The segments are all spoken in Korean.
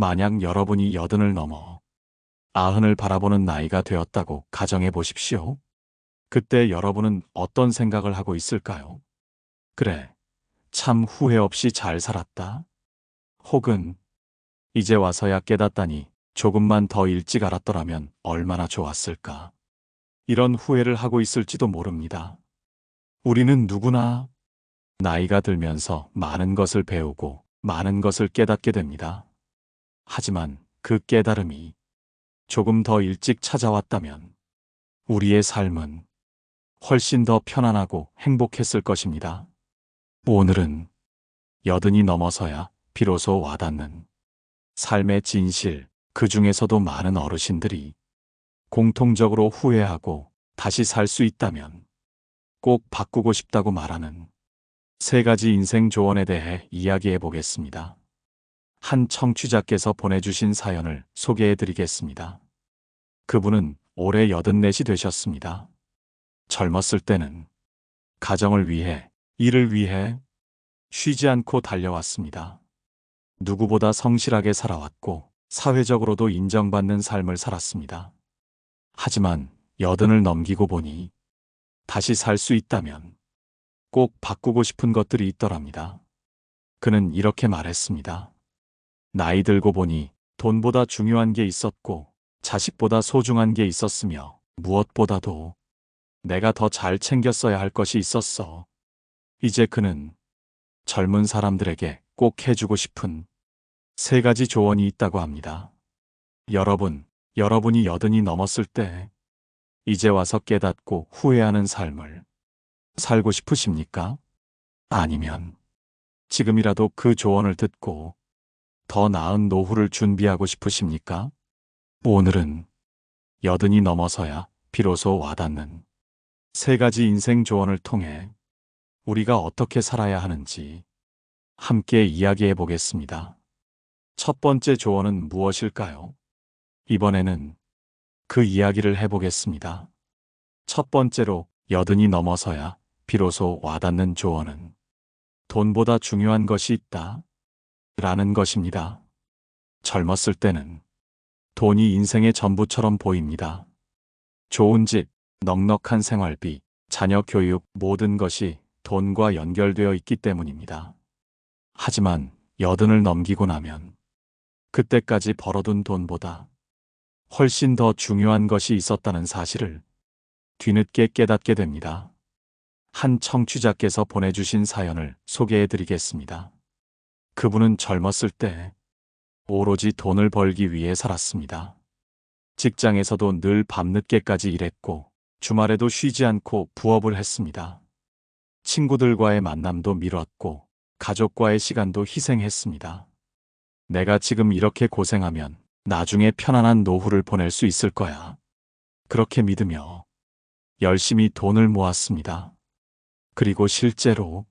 만약 여러분이 80을 넘어 90을 바라보는 나이가 되었다고 가정해 보십시오. 그때 여러분은 어떤 생각을 하고 있을까요? 그래, 참 후회 없이 잘 살았다. 혹은 이제 와서야 깨닫다니 조금만 더 일찍 알았더라면 얼마나 좋았을까. 이런 후회를 하고 있을지도 모릅니다. 우리는 누구나 나이가 들면서 많은 것을 배우고 많은 것을 깨닫게 됩니다. 하지만 그 깨달음이 조금 더 일찍 찾아왔다면 우리의 삶은 훨씬 더 편안하고 행복했을 것입니다. 오늘은 80이 넘어서야 비로소 와닿는 삶의 진실, 그 중에서도 많은 어르신들이 공통적으로 후회하고 다시 살 수 있다면 꼭 바꾸고 싶다고 말하는 3가지 인생 조언에 대해 이야기해 보겠습니다. 한 청취자께서 보내주신 사연을 소개해 드리겠습니다. 그분은 올해 84이 되셨습니다. 젊었을 때는 가정을 위해, 일을 위해 쉬지 않고 달려왔습니다. 누구보다 성실하게 살아왔고 사회적으로도 인정받는 삶을 살았습니다. 하지만 80을 넘기고 보니 다시 살 수 있다면 꼭 바꾸고 싶은 것들이 있더랍니다. 그는 이렇게 말했습니다. 나이 들고 보니 돈보다 중요한 게 있었고 자식보다 소중한 게 있었으며 무엇보다도 내가 더 잘 챙겼어야 할 것이 있었어. 이제 그는 젊은 사람들에게 꼭 해주고 싶은 3가지 조언이 있다고 합니다. 여러분이 80이 넘었을 때 이제 와서 깨닫고 후회하는 삶을 살고 싶으십니까? 아니면 지금이라도 그 조언을 듣고 더 나은 노후를 준비하고 싶으십니까? 오늘은 80이 넘어서야 비로소 와닿는 3가지 인생 조언을 통해 우리가 어떻게 살아야 하는지 함께 이야기해 보겠습니다. 첫 번째 조언은 무엇일까요? 이번에는 그 이야기를 해보겠습니다. 첫 번째로 80이 넘어서야 비로소 와닿는 조언은 돈보다 중요한 것이 있다 라는 것입니다. 젊었을 때는 돈이 인생의 전부처럼 보입니다. 좋은 집, 넉넉한 생활비, 자녀 교육, 모든 것이 돈과 연결되어 있기 때문입니다. 하지만 80을 넘기고 나면 그때까지 벌어둔 돈보다 훨씬 더 중요한 것이 있었다는 사실을 뒤늦게 깨닫게 됩니다. 한 청취자께서 보내주신 사연을 소개해 드리겠습니다. 그분은 젊었을 때 오로지 돈을 벌기 위해 살았습니다. 직장에서도 늘 밤늦게까지 일했고 주말에도 쉬지 않고 부업을 했습니다. 친구들과의 만남도 미뤘고 가족과의 시간도 희생했습니다. 내가 지금 이렇게 고생하면 나중에 편안한 노후를 보낼 수 있을 거야. 그렇게 믿으며 열심히 돈을 모았습니다. 그리고 실제로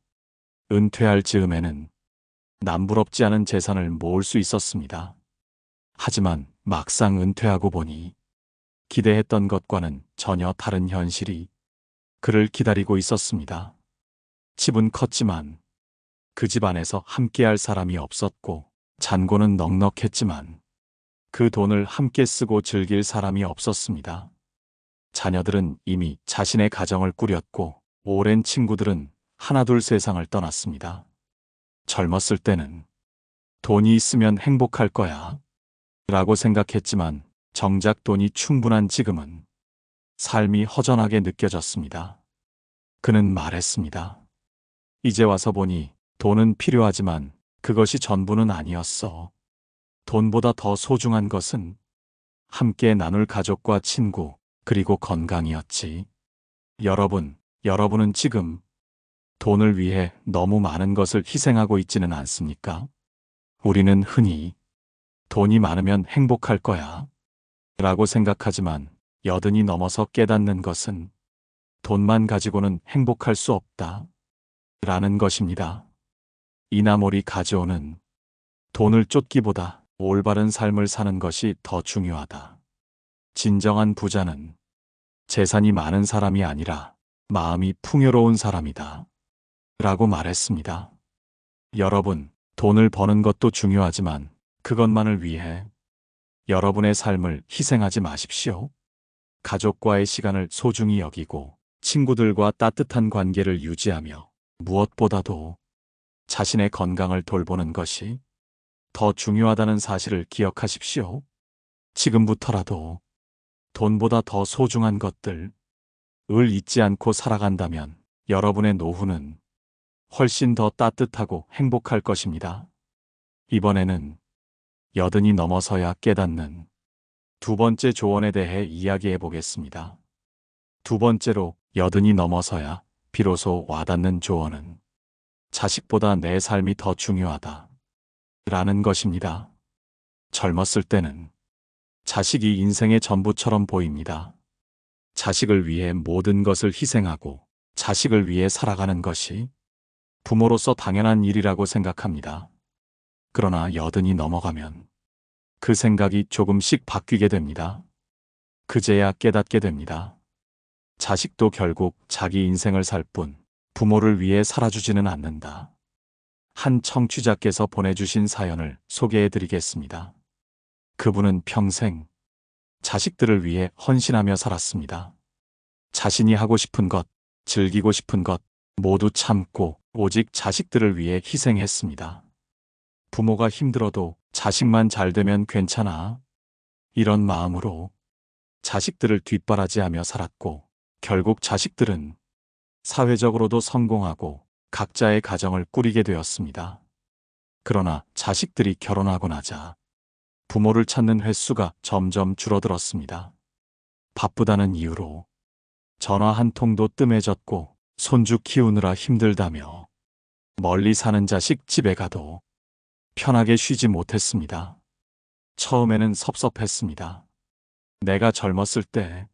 은퇴할 즈음에는 남부럽지 않은 재산을 모을 수 있었습니다. 하지만 막상 은퇴하고 보니 기대했던 것과는 전혀 다른 현실이 그를 기다리고 있었습니다. 집은 컸지만 그 집 안에서 함께할 사람이 없었고 잔고는 넉넉했지만 그 돈을 함께 쓰고 즐길 사람이 없었습니다. 자녀들은 이미 자신의 가정을 꾸렸고 오랜 친구들은 하나둘 세상을 떠났습니다. 젊었을 때는 돈이 있으면 행복할 거야 라고 생각했지만 정작 돈이 충분한 지금은 삶이 허전하게 느껴졌습니다. 그는 말했습니다. 이제 와서 보니 돈은 필요하지만 그것이 전부는 아니었어. 돈보다 더 소중한 것은 함께 나눌 가족과 친구, 그리고 건강이었지. 여러분은 지금 돈을 위해 너무 많은 것을 희생하고 있지는 않습니까? 우리는 흔히 돈이 많으면 행복할 거야 라고 생각하지만 80이 넘어서 깨닫는 것은 돈만 가지고는 행복할 수 없다 라는 것입니다. 이나몰이 가즈오는 돈을 쫓기보다 올바른 삶을 사는 것이 더 중요하다. 진정한 부자는 재산이 많은 사람이 아니라 마음이 풍요로운 사람이다 라고 말했습니다. 여러분, 돈을 버는 것도 중요하지만 그것만을 위해 여러분의 삶을 희생하지 마십시오. 가족과의 시간을 소중히 여기고 친구들과 따뜻한 관계를 유지하며 무엇보다도 자신의 건강을 돌보는 것이 더 중요하다는 사실을 기억하십시오. 지금부터라도 돈보다 더 소중한 것들을 잊지 않고 살아간다면 여러분의 노후는 훨씬 더 따뜻하고 행복할 것입니다. 이번에는 80이 넘어서야 깨닫는 두 번째 조언에 대해 이야기해 보겠습니다. 두 번째로 80이 넘어서야 비로소 와닿는 조언은 자식보다 내 삶이 더 중요하다 라는 것입니다. 젊었을 때는 자식이 인생의 전부처럼 보입니다. 자식을 위해 모든 것을 희생하고 자식을 위해 살아가는 것이 부모로서 당연한 일이라고 생각합니다. 그러나 80이 넘어가면 그 생각이 조금씩 바뀌게 됩니다. 그제야 깨닫게 됩니다. 자식도 결국 자기 인생을 살 뿐 부모를 위해 살아주지는 않는다. 한 청취자께서 보내주신 사연을 소개해 드리겠습니다. 그분은 평생 자식들을 위해 헌신하며 살았습니다. 자신이 하고 싶은 것, 즐기고 싶은 것 모두 참고 오직 자식들을 위해 희생했습니다. 부모가 힘들어도 자식만 잘 되면 괜찮아. 이런 마음으로 자식들을 뒷바라지하며 살았고 결국 자식들은 사회적으로도 성공하고 각자의 가정을 꾸리게 되었습니다. 그러나 자식들이 결혼하고 나자 부모를 찾는 횟수가 점점 줄어들었습니다. 바쁘다는 이유로 전화 한 통도 뜸해졌고 손주 키우느라 힘들다며 멀리 사는 자식 집에 가도 편하게 쉬지 못했습니다. 처음에는 섭섭했습니다. 내가 젊었을 때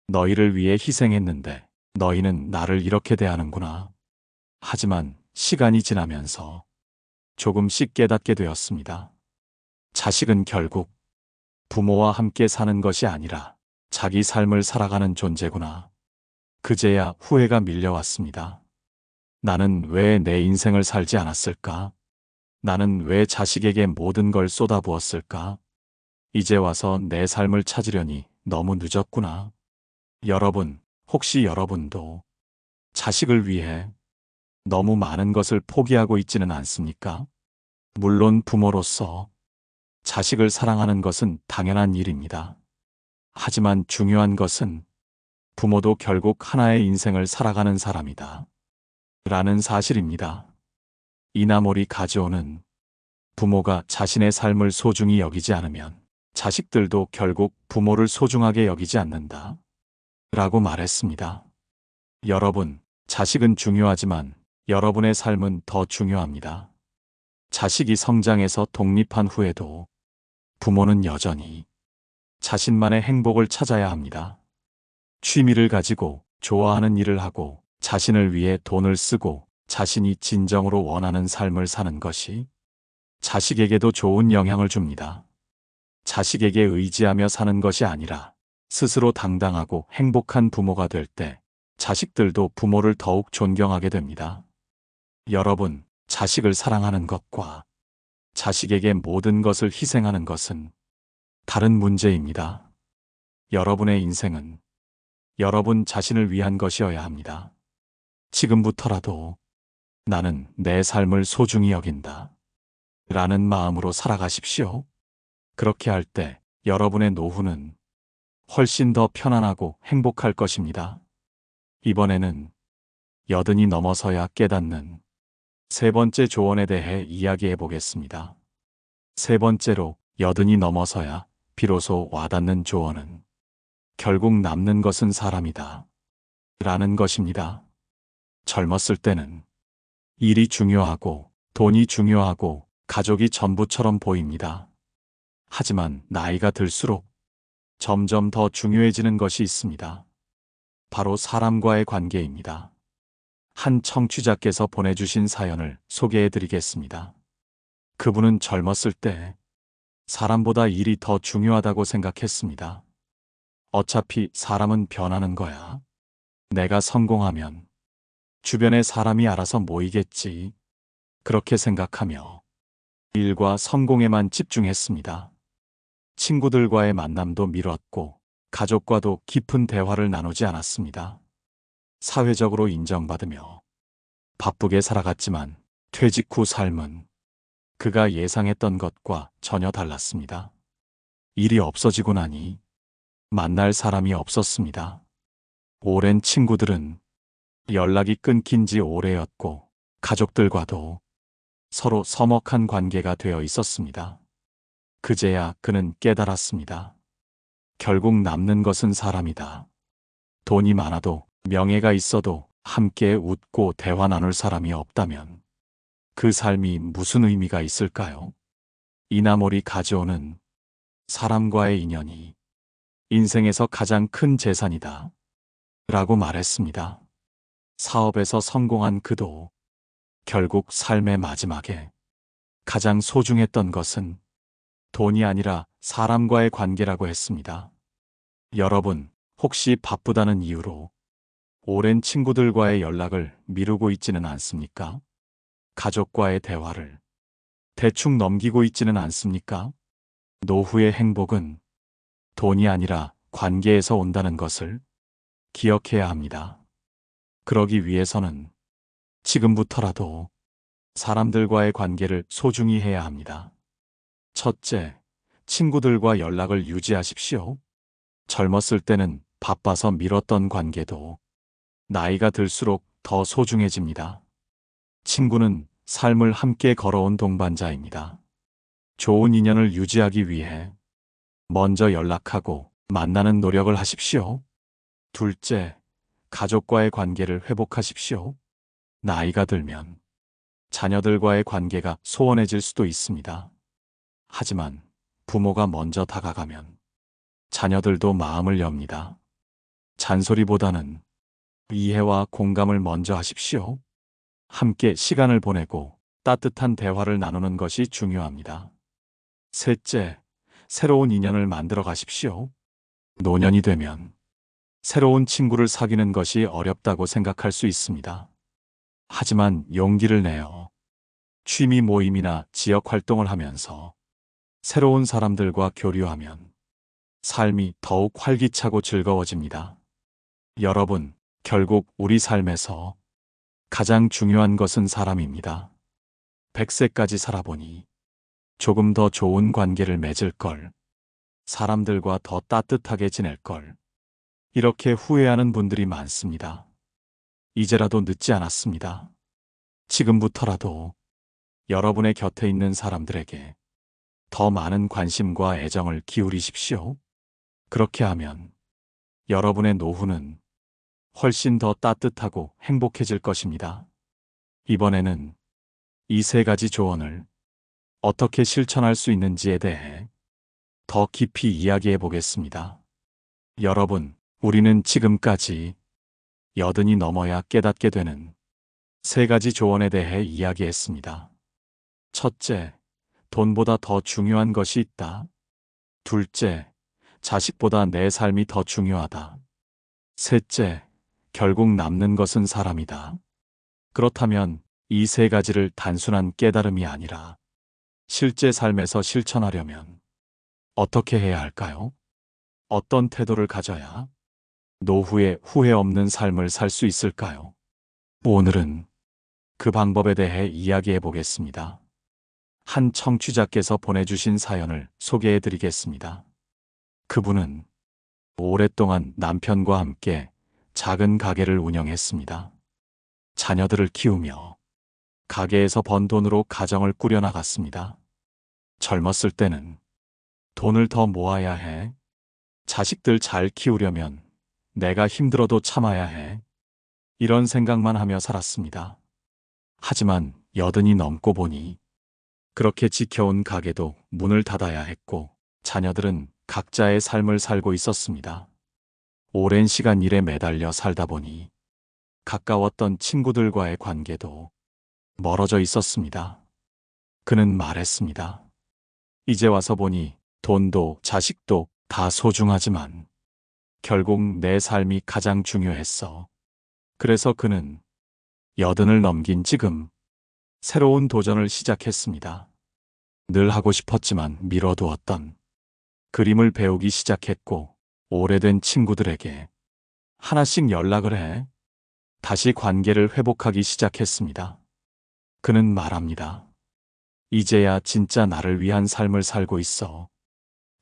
너희를 위해 희생했는데 너희는 나를 이렇게 대하는구나. 하지만 시간이 지나면서 조금씩 깨닫게 되었습니다. 자식은 결국 부모와 함께 사는 것이 아니라 자기 삶을 살아가는 존재구나. 그제야 후회가 밀려왔습니다. 나는 왜 내 인생을 살지 않았을까? 나는 왜 자식에게 모든 걸 쏟아부었을까? 이제 와서 내 삶을 찾으려니 너무 늦었구나. 여러분, 혹시 여러분도 자식을 위해 너무 많은 것을 포기하고 있지는 않습니까? 물론 부모로서 자식을 사랑하는 것은 당연한 일입니다. 하지만 중요한 것은 부모도 결국 하나의 인생을 살아가는 사람이다 라는 사실입니다. 이나모리 가즈오는 부모가 자신의 삶을 소중히 여기지 않으면 자식들도 결국 부모를 소중하게 여기지 않는다 라고 말했습니다. 여러분, 자식은 중요하지만 여러분의 삶은 더 중요합니다. 자식이 성장해서 독립한 후에도 부모는 여전히 자신만의 행복을 찾아야 합니다. 취미를 가지고 좋아하는 일을 하고 자신을 위해 돈을 쓰고 자신이 진정으로 원하는 삶을 사는 것이 자식에게도 좋은 영향을 줍니다. 자식에게 의지하며 사는 것이 아니라 스스로 당당하고 행복한 부모가 될 때 자식들도 부모를 더욱 존경하게 됩니다. 여러분, 자식을 사랑하는 것과 자식에게 모든 것을 희생하는 것은 다른 문제입니다. 여러분의 인생은 여러분 자신을 위한 것이어야 합니다. 지금부터라도 나는 내 삶을 소중히 여긴다 라는 마음으로 살아가십시오. 그렇게 할 때 여러분의 노후는 훨씬 더 편안하고 행복할 것입니다. 이번에는 80이 넘어서야 깨닫는 세 번째 조언에 대해 이야기해 보겠습니다. 세 번째로 80이 넘어서야 비로소 와닿는 조언은 결국 남는 것은 사람이다 라는 것입니다. 젊었을 때는 일이 중요하고 돈이 중요하고 가족이 전부처럼 보입니다. 하지만 나이가 들수록 점점 더 중요해지는 것이 있습니다. 바로 사람과의 관계입니다. 한 청취자께서 보내주신 사연을 소개해 드리겠습니다. 그분은 젊었을 때 사람보다 일이 더 중요하다고 생각했습니다. 어차피 사람은 변하는 거야. 내가 성공하면 주변에 사람이 알아서 모이겠지. 그렇게 생각하며 일과 성공에만 집중했습니다. 친구들과의 만남도 미뤘고 가족과도 깊은 대화를 나누지 않았습니다. 사회적으로 인정받으며 바쁘게 살아갔지만 퇴직 후 삶은 그가 예상했던 것과 전혀 달랐습니다. 일이 없어지고 나니 만날 사람이 없었습니다. 오랜 친구들은 연락이 끊긴 지 오래였고 가족들과도 서로 서먹한 관계가 되어 있었습니다. 그제야 그는 깨달았습니다. 결국 남는 것은 사람이다. 돈이 많아도 명예가 있어도 함께 웃고 대화 나눌 사람이 없다면 그 삶이 무슨 의미가 있을까요? 이나몰이 가져오는 사람과의 인연이 인생에서 가장 큰 재산이다. 라고 말했습니다. 사업에서 성공한 그도 결국 삶의 마지막에 가장 소중했던 것은 돈이 아니라 사람과의 관계라고 했습니다. 여러분, 혹시 바쁘다는 이유로 오랜 친구들과의 연락을 미루고 있지는 않습니까? 가족과의 대화를 대충 넘기고 있지는 않습니까? 노후의 행복은 돈이 아니라 관계에서 온다는 것을 기억해야 합니다. 그러기 위해서는 지금부터라도 사람들과의 관계를 소중히 해야 합니다. 첫째, 친구들과 연락을 유지하십시오. 젊었을 때는 바빠서 미뤘던 관계도 나이가 들수록 더 소중해집니다. 친구는 삶을 함께 걸어온 동반자입니다. 좋은 인연을 유지하기 위해 먼저 연락하고 만나는 노력을 하십시오. 둘째, 가족과의 관계를 회복하십시오. 나이가 들면 자녀들과의 관계가 소원해질 수도 있습니다. 하지만 부모가 먼저 다가가면 자녀들도 마음을 엽니다. 잔소리보다는 이해와 공감을 먼저 하십시오. 함께 시간을 보내고 따뜻한 대화를 나누는 것이 중요합니다. 셋째, 새로운 인연을 만들어 가십시오. 노년이 되면 새로운 친구를 사귀는 것이 어렵다고 생각할 수 있습니다. 하지만 용기를 내어 취미 모임이나 지역 활동을 하면서 새로운 사람들과 교류하면 삶이 더욱 활기차고 즐거워집니다. 여러분, 결국 우리 삶에서 가장 중요한 것은 사람입니다. 100세까지 살아보니 조금 더 좋은 관계를 맺을 걸, 사람들과 더 따뜻하게 지낼 걸, 이렇게 후회하는 분들이 많습니다. 이제라도 늦지 않았습니다. 지금부터라도 여러분의 곁에 있는 사람들에게 더 많은 관심과 애정을 기울이십시오. 그렇게 하면 여러분의 노후는 훨씬 더 따뜻하고 행복해질 것입니다. 이번에는 이 세 가지 조언을 어떻게 실천할 수 있는지에 대해 더 깊이 이야기해 보겠습니다. 여러분, 우리는 지금까지 80이 넘어야 깨닫게 되는 세 가지 조언에 대해 이야기했습니다. 첫째, 돈보다 더 중요한 것이 있다. 둘째, 자식보다 내 삶이 더 중요하다. 셋째, 결국 남는 것은 사람이다. 그렇다면 이 세 가지를 단순한 깨달음이 아니라 실제 삶에서 실천하려면 어떻게 해야 할까요? 어떤 태도를 가져야 노후에 후회 없는 삶을 살 수 있을까요? 오늘은 그 방법에 대해 이야기해 보겠습니다. 한 청취자께서 보내주신 사연을 소개해 드리겠습니다. 그분은 오랫동안 남편과 함께 작은 가게를 운영했습니다. 자녀들을 키우며 가게에서 번 돈으로 가정을 꾸려나갔습니다. 젊었을 때는 돈을 더 모아야 해. 자식들 잘 키우려면 내가 힘들어도 참아야 해. 이런 생각만 하며 살았습니다. 하지만 80이 넘고 보니 그렇게 지켜온 가게도 문을 닫아야 했고 자녀들은 각자의 삶을 살고 있었습니다. 오랜 시간 일에 매달려 살다 보니 가까웠던 친구들과의 관계도 멀어져 있었습니다. 그는 말했습니다. 이제 와서 보니 돈도 자식도 다 소중하지만 결국 내 삶이 가장 중요했어. 그래서 그는 80을 넘긴 지금 새로운 도전을 시작했습니다. 늘 하고 싶었지만 미뤄두었던 그림을 배우기 시작했고, 오래된 친구들에게 하나씩 연락을 해 다시 관계를 회복하기 시작했습니다. 그는 말합니다. 이제야 진짜 나를 위한 삶을 살고 있어.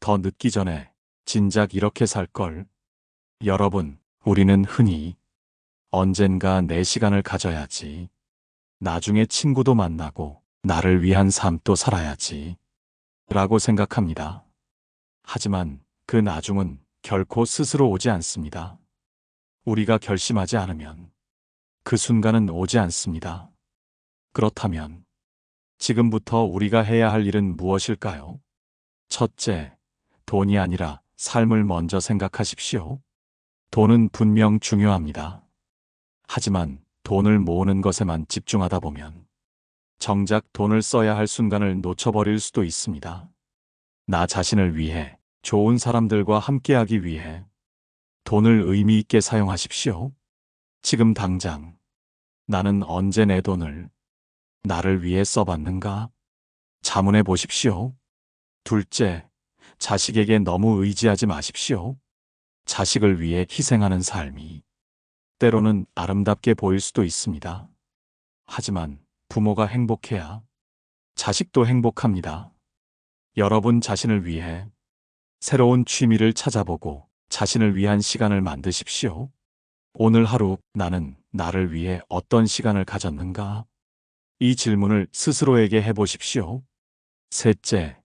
더 늦기 전에 진작 이렇게 살 걸. 여러분, 우리는 흔히 언젠가 내 시간을 가져야지. 나중에 친구도 만나고 나를 위한 삶도 살아야지. 라고 생각합니다. 하지만 그 나중은 결코 스스로 오지 않습니다. 우리가 결심하지 않으면 그 순간은 오지 않습니다. 그렇다면 지금부터 우리가 해야 할 일은 무엇일까요? 첫째, 돈이 아니라 삶을 먼저 생각하십시오. 돈은 분명 중요합니다. 하지만 돈을 모으는 것에만 집중하다 보면 정작 돈을 써야 할 순간을 놓쳐버릴 수도 있습니다. 나 자신을 위해, 좋은 사람들과 함께하기 위해 돈을 의미 있게 사용하십시오. 지금 당장 나는 언제 내 돈을 나를 위해 써봤는가? 자문해 보십시오. 둘째, 자식에게 너무 의지하지 마십시오. 자식을 위해 희생하는 삶이 때로는 아름답게 보일 수도 있습니다. 하지만 부모가 행복해야 자식도 행복합니다. 여러분 자신을 위해 새로운 취미를 찾아보고 자신을 위한 시간을 만드십시오. 오늘 하루 나는 나를 위해 어떤 시간을 가졌는가? 이 질문을 스스로에게 해보십시오. 셋째,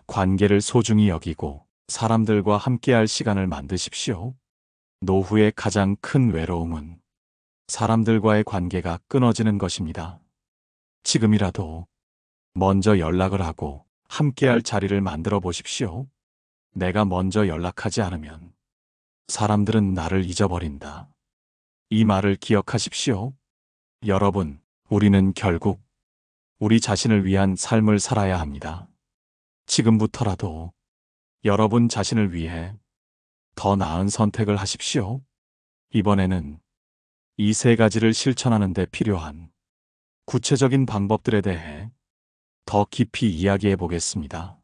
관계를 소중히 여기고 사람들과 함께할 시간을 만드십시오. 노후의 가장 큰 외로움은 사람들과의 관계가 끊어지는 것입니다. 지금이라도 먼저 연락을 하고 함께할 자리를 만들어 보십시오. 내가 먼저 연락하지 않으면 사람들은 나를 잊어버린다. 이 말을 기억하십시오. 여러분, 우리는 결국 우리 자신을 위한 삶을 살아야 합니다. 지금부터라도 여러분 자신을 위해 더 나은 선택을 하십시오. 이번에는 이 세 가지를 실천하는 데 필요한 구체적인 방법들에 대해 더 깊이 이야기해 보겠습니다.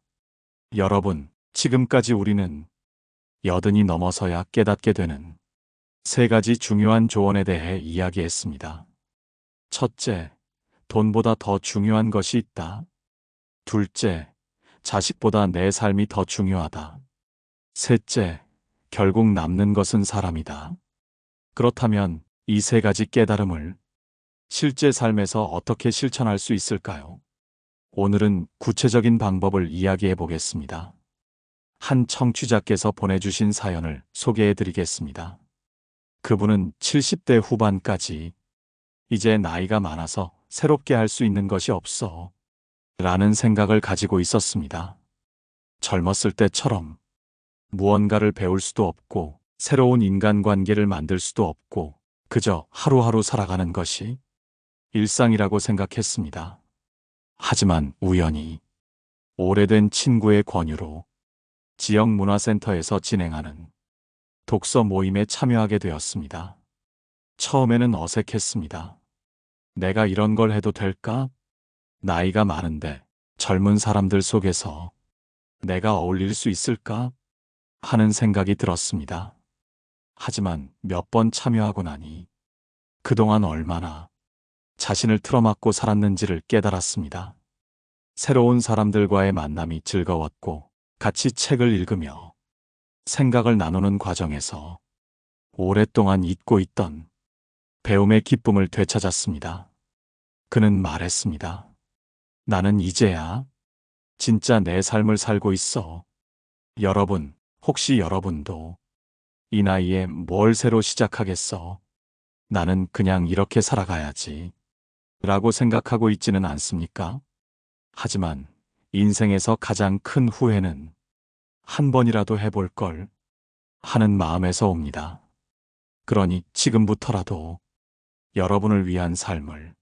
여러분, 지금까지 우리는 80이 넘어서야 깨닫게 되는 세 가지 중요한 조언에 대해 이야기했습니다. 첫째, 돈보다 더 중요한 것이 있다. 둘째, 자식보다 내 삶이 더 중요하다. 셋째, 결국 남는 것은 사람이다. 그렇다면 이 세 가지 깨달음을 실제 삶에서 어떻게 실천할 수 있을까요? 오늘은 구체적인 방법을 이야기해 보겠습니다. 한 청취자께서 보내주신 사연을 소개해 드리겠습니다. 그분은 70대 후반까지 이제 나이가 많아서 새롭게 할 수 있는 것이 없어 라는 생각을 가지고 있었습니다. 젊었을 때처럼 무언가를 배울 수도 없고 새로운 인간관계를 만들 수도 없고 그저 하루하루 살아가는 것이 일상이라고 생각했습니다. 하지만 우연히 오래된 친구의 권유로 지역 문화센터에서 진행하는 독서 모임에 참여하게 되었습니다. 처음에는 어색했습니다. 내가 이런 걸 해도 될까? 나이가 많은데 젊은 사람들 속에서 내가 어울릴 수 있을까? 하는 생각이 들었습니다. 하지만 몇 번 참여하고 나니 그동안 얼마나 자신을 틀어막고 살았는지를 깨달았습니다. 새로운 사람들과의 만남이 즐거웠고 같이 책을 읽으며 생각을 나누는 과정에서 오랫동안 잊고 있던 배움의 기쁨을 되찾았습니다. 그는 말했습니다. 나는 이제야 진짜 내 삶을 살고 있어. 여러분, 혹시 여러분도 이 나이에 뭘 새로 시작하겠어? 나는 그냥 이렇게 살아가야지 라고 생각하고 있지는 않습니까? 하지만 인생에서 가장 큰 후회는 한 번이라도 해볼 걸 하는 마음에서 옵니다. 그러니 지금부터라도 여러분을 위한 삶을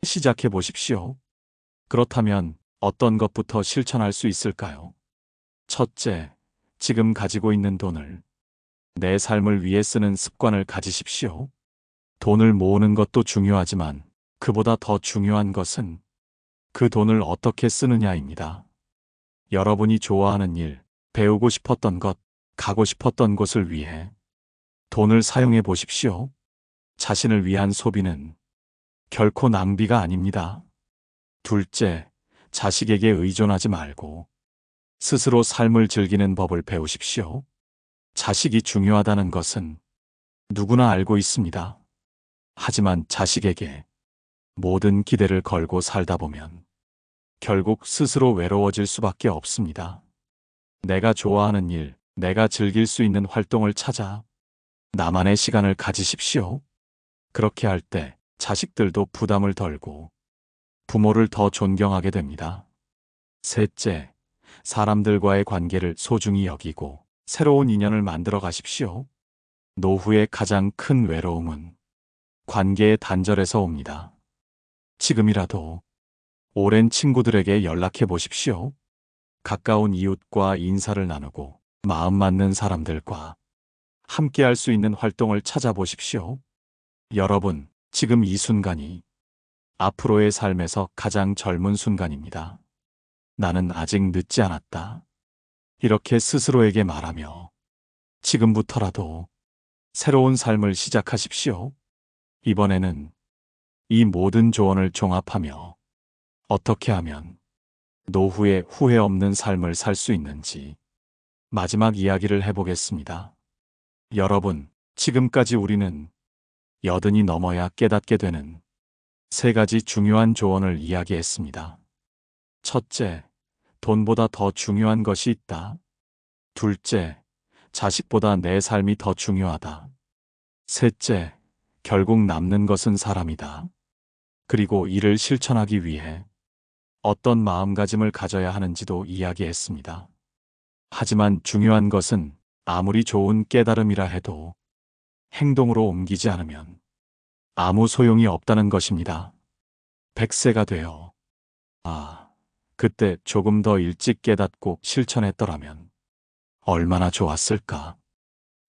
시작해 보십시오. 그렇다면 어떤 것부터 실천할 수 있을까요? 첫째, 지금 가지고 있는 돈을 내 삶을 위해 쓰는 습관을 가지십시오. 돈을 모으는 것도 중요하지만 그보다 더 중요한 것은 그 돈을 어떻게 쓰느냐입니다. 여러분이 좋아하는 일, 배우고 싶었던 것, 가고 싶었던 곳을 위해 돈을 사용해 보십시오. 자신을 위한 소비는 결코 낭비가 아닙니다. 둘째, 자식에게 의존하지 말고 스스로 삶을 즐기는 법을 배우십시오. 자식이 중요하다는 것은 누구나 알고 있습니다. 하지만 자식에게 모든 기대를 걸고 살다 보면 결국 스스로 외로워질 수밖에 없습니다. 내가 좋아하는 일, 내가 즐길 수 있는 활동을 찾아 나만의 시간을 가지십시오. 그렇게 할 때 자식들도 부담을 덜고 부모를 더 존경하게 됩니다. 셋째, 사람들과의 관계를 소중히 여기고 새로운 인연을 만들어 가십시오. 노후의 가장 큰 외로움은 관계의 단절에서 옵니다. 지금이라도 오랜 친구들에게 연락해 보십시오. 가까운 이웃과 인사를 나누고 마음 맞는 사람들과 함께 할 수 있는 활동을 찾아보십시오. 여러분, 지금 이 순간이 앞으로의 삶에서 가장 젊은 순간입니다. 나는 아직 늦지 않았다. 이렇게 스스로에게 말하며 지금부터라도 새로운 삶을 시작하십시오. 이번에는 이 모든 조언을 종합하며 어떻게 하면 노후에 후회 없는 삶을 살 수 있는지 마지막 이야기를 해보겠습니다. 여러분, 지금까지 우리는 80이 넘어야 깨닫게 되는 3가지 중요한 조언을 이야기했습니다. 첫째, 돈보다 더 중요한 것이 있다. 둘째, 자식보다 내 삶이 더 중요하다. 셋째, 결국 남는 것은 사람이다. 그리고 이를 실천하기 위해 어떤 마음가짐을 가져야 하는지도 이야기했습니다. 하지만 중요한 것은 아무리 좋은 깨달음이라 해도 행동으로 옮기지 않으면 아무 소용이 없다는 것입니다. 100세가 되어 그때 조금 더 일찍 깨닫고 실천했더라면 얼마나 좋았을까?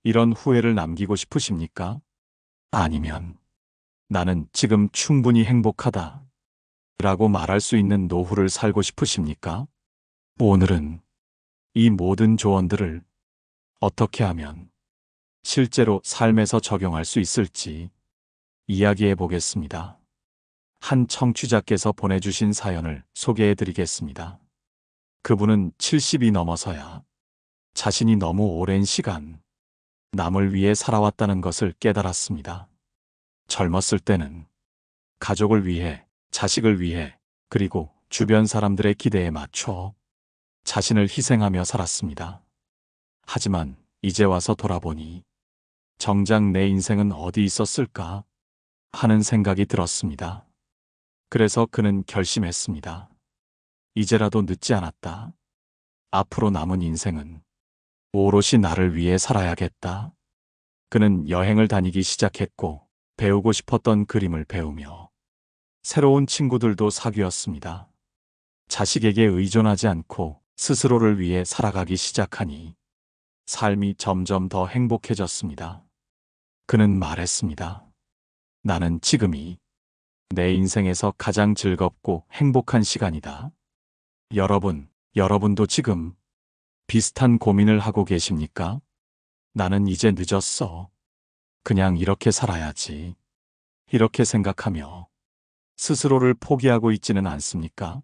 이런 후회를 남기고 싶으십니까? 아니면 나는 지금 충분히 행복하다 라고 말할 수 있는 노후를 살고 싶으십니까? 오늘은 이 모든 조언들을 어떻게 하면 실제로 삶에서 적용할 수 있을지 이야기해 보겠습니다. 한 청취자께서 보내주신 사연을 소개해 드리겠습니다. 그분은 70이 넘어서야 자신이 너무 오랜 시간 남을 위해 살아왔다는 것을 깨달았습니다. 젊었을 때는 가족을 위해, 자식을 위해, 그리고 주변 사람들의 기대에 맞춰 자신을 희생하며 살았습니다. 하지만 이제 와서 돌아보니 정작 내 인생은 어디 있었을까 하는 생각이 들었습니다. 그래서 그는 결심했습니다. 이제라도 늦지 않았다. 앞으로 남은 인생은 오롯이 나를 위해 살아야겠다. 그는 여행을 다니기 시작했고 배우고 싶었던 그림을 배우며 새로운 친구들도 사귀었습니다. 자식에게 의존하지 않고 스스로를 위해 살아가기 시작하니 삶이 점점 더 행복해졌습니다. 그는 말했습니다. 나는 지금이 내 인생에서 가장 즐겁고 행복한 시간이다. 여러분도 지금 비슷한 고민을 하고 계십니까? 나는 이제 늦었어. 그냥 이렇게 살아야지. 이렇게 생각하며 스스로를 포기하고 있지는 않습니까?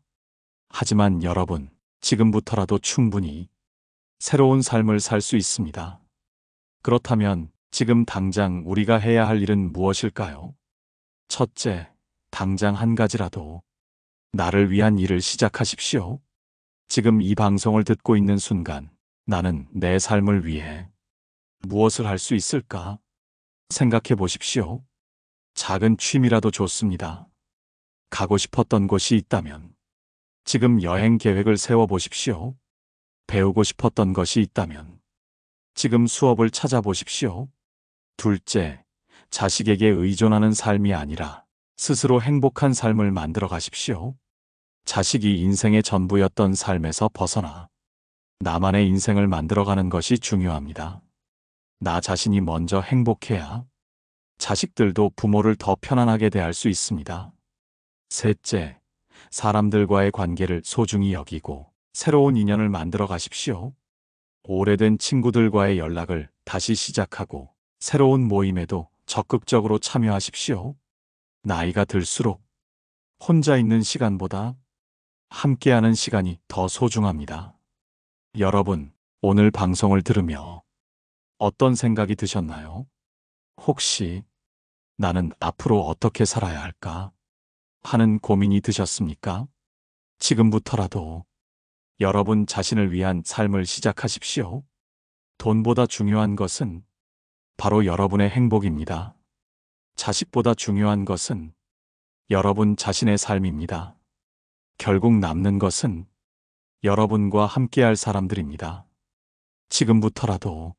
하지만 여러분, 지금부터라도 충분히 새로운 삶을 살 수 있습니다. 그렇다면 지금 당장 우리가 해야 할 일은 무엇일까요? 첫째, 당장 한 가지라도 나를 위한 일을 시작하십시오. 지금 이 방송을 듣고 있는 순간 나는 내 삶을 위해 무엇을 할 수 있을까? 생각해 보십시오. 작은 취미라도 좋습니다. 가고 싶었던 곳이 있다면 지금 여행 계획을 세워 보십시오. 배우고 싶었던 것이 있다면 지금 수업을 찾아보십시오. 둘째, 자식에게 의존하는 삶이 아니라 스스로 행복한 삶을 만들어 가십시오. 자식이 인생의 전부였던 삶에서 벗어나 나만의 인생을 만들어가는 것이 중요합니다. 나 자신이 먼저 행복해야 자식들도 부모를 더 편안하게 대할 수 있습니다. 셋째, 사람들과의 관계를 소중히 여기고 새로운 인연을 만들어 가십시오. 오래된 친구들과의 연락을 다시 시작하고 새로운 모임에도 적극적으로 참여하십시오. 나이가 들수록 혼자 있는 시간보다 함께하는 시간이 더 소중합니다. 여러분, 오늘 방송을 들으며 어떤 생각이 드셨나요? 혹시 나는 앞으로 어떻게 살아야 할까 하는 고민이 드셨습니까? 지금부터라도 여러분 자신을 위한 삶을 시작하십시오. 돈보다 중요한 것은 바로 여러분의 행복입니다. 자식보다 중요한 것은 여러분 자신의 삶입니다. 결국 남는 것은 여러분과 함께할 사람들입니다. 지금부터라도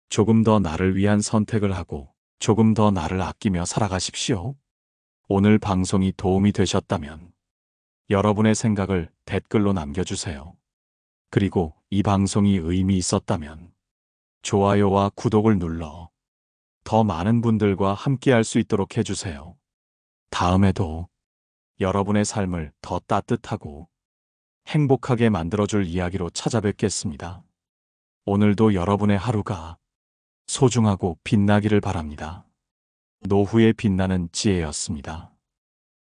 조금 더 나를 위한 선택을 하고 조금 더 나를 아끼며 살아가십시오. 오늘 방송이 도움이 되셨다면 여러분의 생각을 댓글로 남겨주세요. 그리고 이 방송이 의미 있었다면 좋아요와 구독을 눌러 더 많은 분들과 함께할 수 있도록 해주세요. 다음에도 여러분의 삶을 더 따뜻하고 행복하게 만들어줄 이야기로 찾아뵙겠습니다. 오늘도 여러분의 하루가 소중하고 빛나기를 바랍니다. 노후의 빛나는 지혜였습니다.